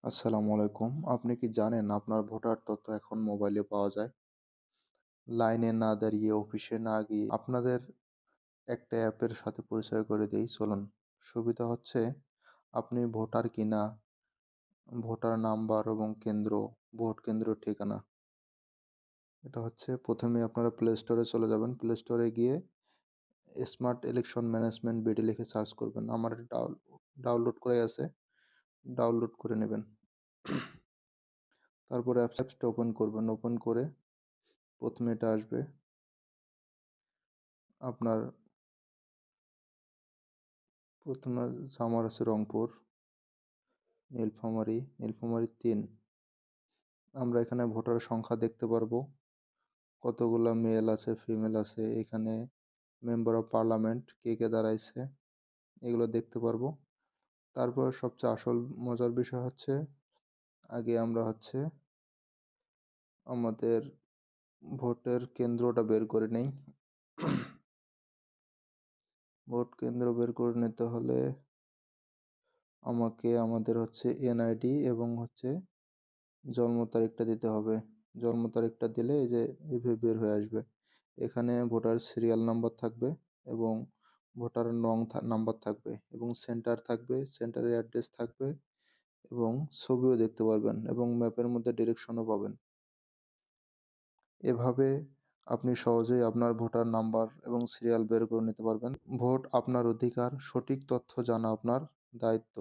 আসসালামু আলাইকুম। আপনি কি জানেন আপনার ভোটার তথ্য এখন মোবাইলে পাওয়া যায়? লাইনে না দাঁড়িয়ে, অফিসে না গিয়ে আপনাদের একটা অ্যাপের সাথে পরিচয় করে দেই চলুন। সুবিধা হচ্ছে আপনি ভোটার কিনা, ভোটার নাম্বার এবং কেন্দ্র, ভোট কেন্দ্রের ঠিকানা। এটা হচ্ছে প্রথমে আপনারা প্লে স্টোরে চলে যাবেন। প্লে স্টোরে গিয়ে স্মার্ট ইলেকশন ম্যানেজমেন্ট বিডি লিখে সার্চ করবেন। আমার এটা ডাউনলোড করাই আছে। ডাউনলোড করে নেবেন। তারপরে অ্যাপসটা ওপেন করবেন। ওপেন করে প্রথমে এটা আসবে আপনার প্রথমে আমার আছে রংপুর, নীলফামারী ৩। আমরা এখানে ভোটার সংখ্যা দেখতে পারবো, কতগুলা মেল আছে, ফিমেল আছে, এখানে মেম্বার অফ পার্লামেন্ট কে কে দাঁড়াইছে এগুলো দেখতে পারবো। তারপর সবচেয়ে আসল মজার বিষয় হচ্ছে আগে আমরা হচ্ছে আমাদের ভোটের কেন্দ্রটা বের করে নেই। ভোট কেন্দ্র বের করে নিতে হলে আমাদের হচ্ছে এনআইডি এবং হচ্ছে জন্ম তারিখটা দিতে হবে। জন্ম তারিখটা দিলে এই যে এভাবে বের হয়ে আসবে। এখানে ভোটার সিরিয়াল নাম্বার থাকবে এবং ভোটার নাম্বার থাকবে এবং সেন্টার থাকবে, সেন্টারের অ্যাড্রেস থাকবে এবং ছবিও দেখতে পারবেন এবং ম্যাপের মধ্যে ডিরেকশনও পাবেন। এভাবে আপনি সহজেই আপনার ভোটার নাম্বার এবং সিরিয়াল বের করে নিতে পারবেন। ভোট আপনার অধিকার, সঠিক তথ্য জানা আপনার দায়িত্ব।